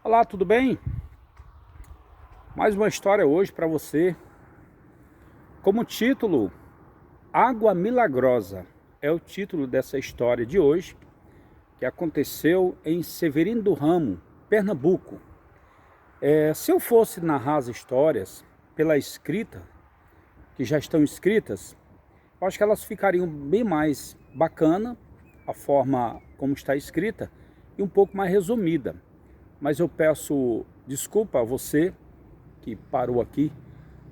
Olá, tudo bem? Mais uma história hoje para você. Como título, Água Milagrosa é o título dessa história de hoje, que aconteceu em Severino do Ramo, Pernambuco. Se eu fosse narrar as histórias pela escrita, que já estão escritas, eu acho que elas ficariam bem mais bacana, a forma como está escrita, e um pouco mais resumida. Mas eu peço desculpa a você que parou aqui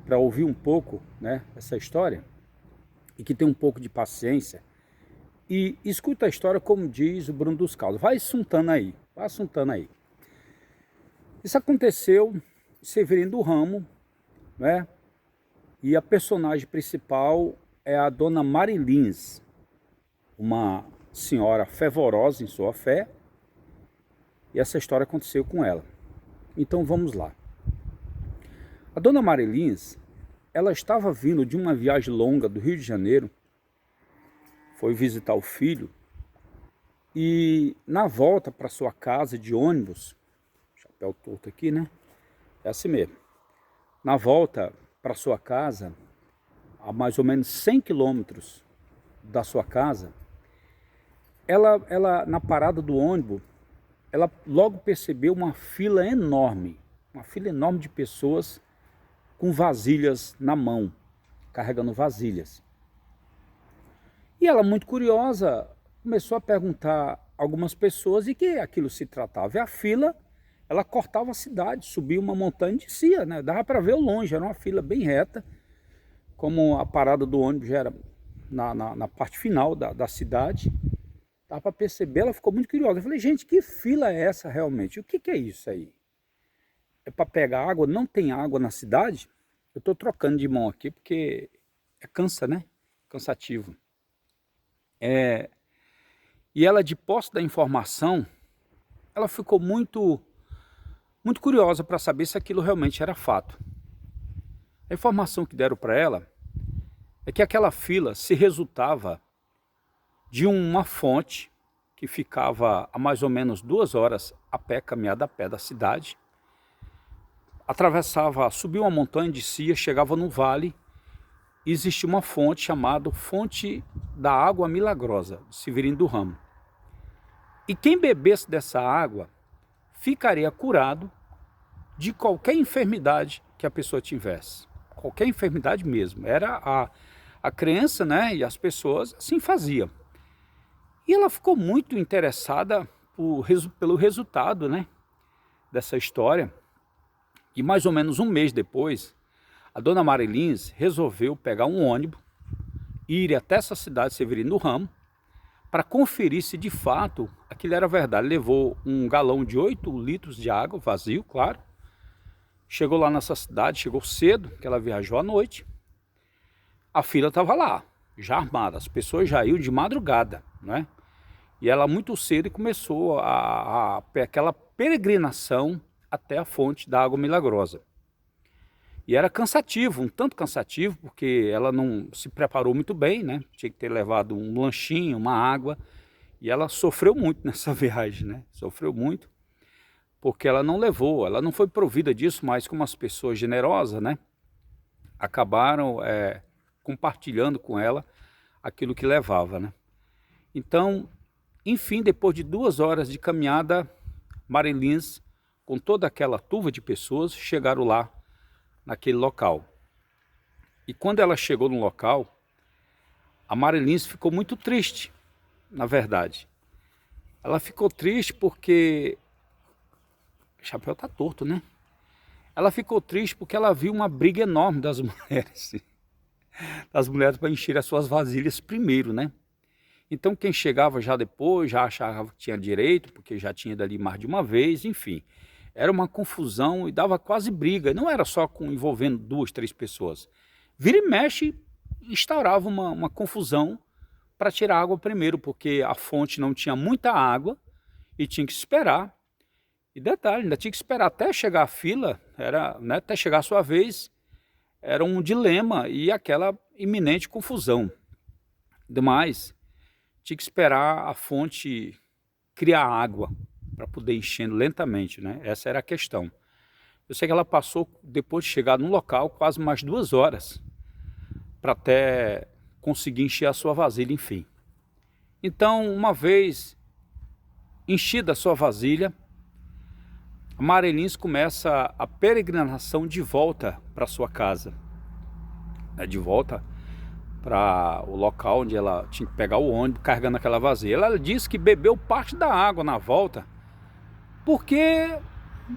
para ouvir um pouco, né, essa história e que tem um pouco de paciência e escuta a história como diz o Bruno dos Caldos. Vai assuntando aí, vai assuntando aí. Isso aconteceu em Severino do Ramo, né? E a personagem principal é a dona Marilins, uma senhora fervorosa em sua fé, e essa história aconteceu com ela. Então vamos lá. A dona Marilins, ela estava vindo de uma viagem longa do Rio de Janeiro, foi visitar o filho, e na volta para sua casa de ônibus, chapéu torto aqui, né? É assim mesmo. Na volta para sua casa, a mais ou menos 100 quilômetros da sua casa, ela na parada do ônibus, ela logo percebeu uma fila enorme de pessoas com vasilhas na mão, carregando vasilhas. E ela, muito curiosa, começou a perguntar a algumas pessoas de que aquilo se tratava. E a fila, ela cortava a cidade, subia uma montanha e descia, né? Dava para ver ao longe, era uma fila bem reta, como a parada do ônibus já era na parte final da cidade. Dava para perceber, ela ficou muito curiosa. Eu falei, gente, que fila é essa realmente? O que é isso aí? É para pegar água? Não tem água na cidade? Eu estou trocando de mão aqui porque cansa, né? Cansativo. E ela, de posse da informação, ela ficou muito curiosa para saber se aquilo realmente era fato. A informação que deram para ela é que aquela fila se resultava de uma fonte que ficava a mais ou menos 2 horas a pé, caminhada a pé da cidade, atravessava, subia uma montanha, descia, chegava no vale, e existia uma fonte chamada Fonte da Água Milagrosa, de Severino do Ramo. E quem bebesse dessa água ficaria curado de qualquer enfermidade que a pessoa tivesse. Qualquer enfermidade mesmo. Era a crença, né? E as pessoas assim faziam. E ela ficou muito interessada pelo resultado, né, dessa história. E mais ou menos um mês depois, a dona Marilins resolveu pegar um ônibus e ir até essa cidade, Severino do Ramo, para conferir se de fato aquilo era verdade. Levou um galão de 8 litros de água, vazio, claro. Chegou lá nessa cidade, chegou cedo, que ela viajou à noite. A fila estava lá, já armada, as pessoas já iam de madrugada, né? E ela muito cedo começou aquela peregrinação até a fonte da água milagrosa. E era cansativo, um tanto cansativo, porque ela não se preparou muito bem, né? Tinha que ter levado um lanchinho, uma água. E ela sofreu muito nessa viagem, né? Sofreu muito, porque ela não levou, ela não foi provida disso, mas como as pessoas generosas, né? Acabaram compartilhando com ela aquilo que levava, né? Então, enfim, depois de 2 horas de caminhada, Marilins, com toda aquela turva de pessoas, chegaram lá naquele local. E quando ela chegou no local, a Marilins ficou muito triste, na verdade. Ela ficou triste porque... O chapéu tá torto, né? Ela ficou triste porque ela viu uma briga enorme das mulheres. Das mulheres para encher as suas vasilhas primeiro, né? Então quem chegava já depois, já achava que tinha direito, porque já tinha dali mais de uma vez, enfim. Era uma confusão e dava quase briga. Não era só envolvendo 2, 3 pessoas. Vira e mexe, instaurava uma confusão para tirar água primeiro, porque a fonte não tinha muita água e tinha que esperar. E detalhe, ainda tinha que esperar até chegar a fila, né, até chegar a sua vez, era um dilema e aquela iminente confusão. Demais, tinha que esperar a fonte criar água. para poder enchendo lentamente, né? Essa era a questão. Eu sei que ela passou, depois de chegar no local, quase mais 2 horas para até conseguir encher a sua vasilha, enfim. Então, uma vez enchida a sua vasilha, a Marilins começa a peregrinação de volta para sua casa, né? De volta para o local onde ela tinha que pegar o ônibus carregando aquela vasilha. Ela disse que bebeu parte da água na volta porque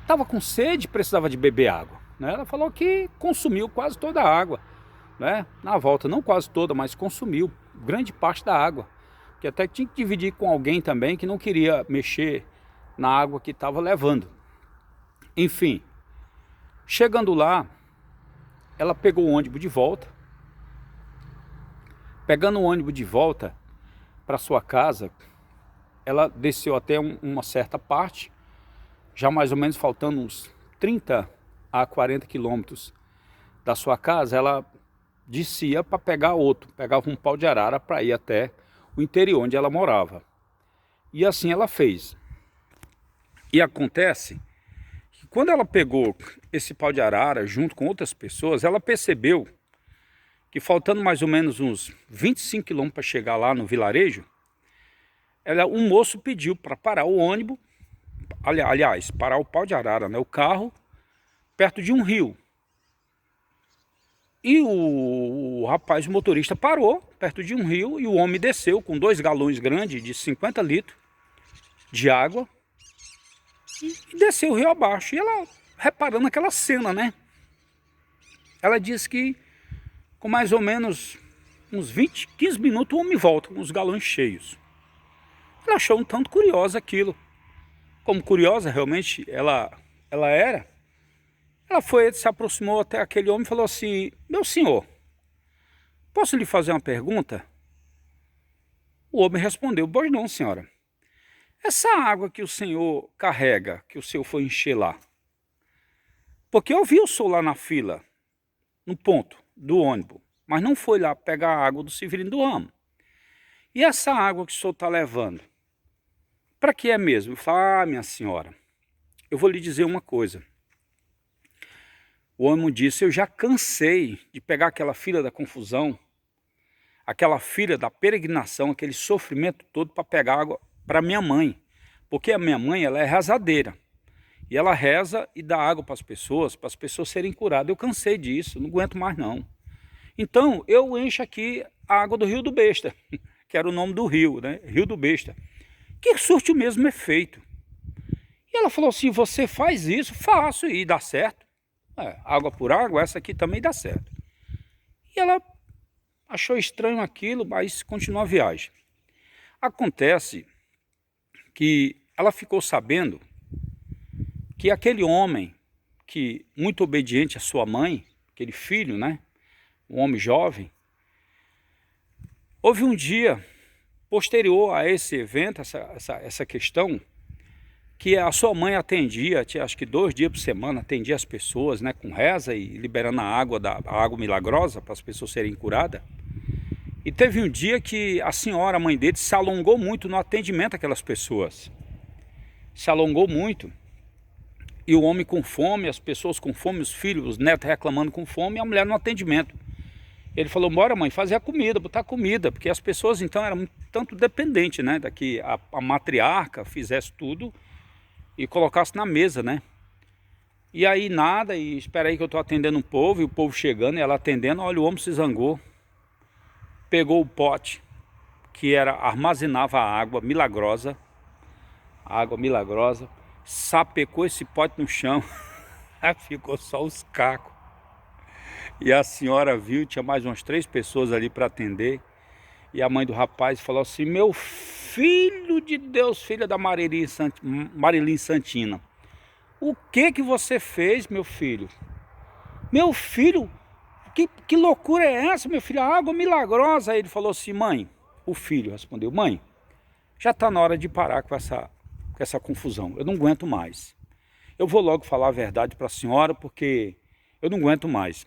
estava com sede e precisava de beber água, né? Ela falou que consumiu quase toda a água, né? Na volta, não quase toda, mas consumiu grande parte da água, que até tinha que dividir com alguém também que não queria mexer na água que estava levando. Enfim, chegando lá, ela pegou o ônibus de volta. Pegando o ônibus de volta para sua casa, ela desceu até uma certa parte, já mais ou menos faltando uns 30 a 40 quilômetros da sua casa. Ela descia para pegar outro, pegava um pau de arara para ir até o interior onde ela morava. E assim ela fez. E acontece que quando ela pegou esse pau de arara junto com outras pessoas, ela percebeu que faltando mais ou menos uns 25 quilômetros para chegar lá no vilarejo, um moço pediu para parar o ônibus, aliás, parar o pau de arara, né, o carro, perto de um rio. E o rapaz, o motorista, parou perto de um rio e o homem desceu com 2 galões grandes de 50 litros de água e desceu o rio abaixo. E ela, reparando aquela cena, né? Ela disse que com mais ou menos uns 20, 15 minutos o homem volta com os galões cheios. Ela achou um tanto curiosa aquilo. Como curiosa realmente ela era, ela foi, se aproximou até aquele homem e falou assim: meu senhor, posso lhe fazer uma pergunta? O homem respondeu: pois não, senhora. Essa água que o senhor carrega, que o senhor foi encher lá, porque eu vi o senhor lá na fila, no ponto do ônibus, mas não foi lá pegar a água do Severino do Ramo. E essa água que o senhor está levando, para que é mesmo? Eu falo: minha senhora, eu vou lhe dizer uma coisa. O homem disse: eu já cansei de pegar aquela fila da confusão, aquela fila da peregrinação, aquele sofrimento todo para pegar água para minha mãe. Porque a minha mãe, ela é rezadeira. E ela reza e dá água para as pessoas serem curadas. Eu cansei disso, não aguento mais não. Então, eu encho aqui a água do Rio do Besta, que era o nome do rio, né? Rio do Besta, que surte o mesmo efeito. E ela falou assim: você faz isso? Faço, e dá certo. Água por água, essa aqui também dá certo. E ela achou estranho aquilo, mas continuou a viagem. Acontece que ela ficou sabendo que aquele homem, que muito obediente à sua mãe, aquele filho, né, um homem jovem, houve um dia posterior a esse evento, essa questão, que a sua mãe atendia, acho que 2 dias por semana, atendia as pessoas, né, com reza e liberando a água milagrosa para as pessoas serem curadas. E teve um dia que a senhora, a mãe dele, se alongou muito no atendimento àquelas pessoas. Se alongou muito. E o homem com fome, as pessoas com fome, os filhos, os netos reclamando com fome, e a mulher no atendimento. Ele falou: bora mãe, fazer a comida, botar comida, porque as pessoas então eram tanto dependentes, né, da que a matriarca fizesse tudo e colocasse na mesa, né. E aí nada, e espera aí que eu estou atendendo um povo, e o povo chegando, e ela atendendo. Olha, o homem se zangou, pegou o pote que armazenava a água milagrosa, sapecou esse pote no chão, ficou só os cacos. E a senhora viu, tinha mais umas 3 pessoas ali para atender. E a mãe do rapaz falou assim: meu filho de Deus, filha da Marilin Santina, o que você fez, meu filho? Meu filho, que loucura é essa, meu filho? A água milagrosa. Aí ele falou assim: mãe, o filho respondeu: mãe, já está na hora de parar com essa confusão, eu não aguento mais. Eu vou logo falar a verdade para a senhora, porque eu não aguento mais.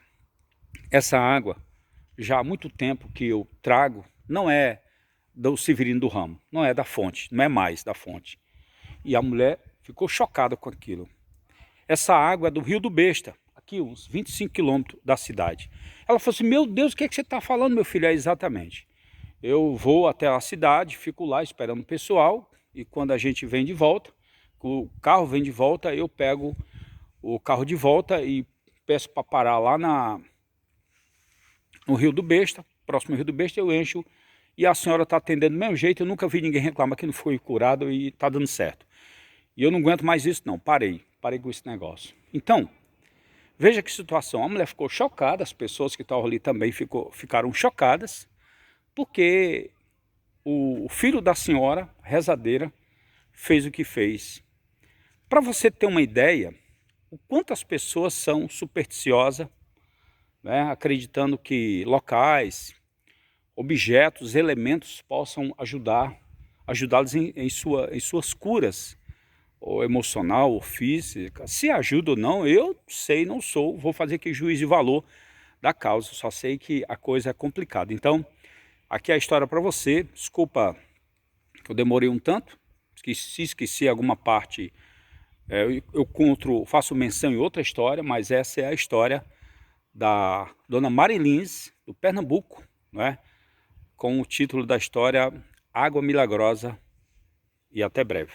Essa água, já há muito tempo que eu trago, não é do Severino do Ramo, não é da fonte, não é mais da fonte. E a mulher ficou chocada com aquilo. Essa água é do Rio do Besta, aqui uns 25 quilômetros da cidade. Ela falou assim, meu Deus, o que é que você está falando, meu filho? É exatamente. Eu vou até a cidade, fico lá esperando o pessoal, e quando a gente vem de volta, o carro vem de volta, eu pego o carro de volta e peço para parar lá no Rio do Besta, próximo ao Rio do Besta, eu encho, e a senhora está atendendo do mesmo jeito, eu nunca vi ninguém reclamar que não foi curado e está dando certo. E eu não aguento mais isso não, parei com esse negócio. Então, veja que situação, a mulher ficou chocada, as pessoas que estavam ali também ficaram chocadas, porque o filho da senhora, rezadeira, fez o que fez. Para você ter uma ideia, o quanto as pessoas são supersticiosas, né, acreditando que locais, objetos, elementos possam ajudá-los em suas curas, ou emocional, ou física. Se ajuda ou não, eu sei, não sou, vou fazer aqui juízo de valor da causa, só sei que a coisa é complicada. Então, aqui é a história para você, desculpa que eu demorei um tanto, se esqueci alguma parte, eu faço menção em outra história, mas essa é a história da dona Marilins, do Pernambuco, né, com o título da história Água Milagrosa, e até breve.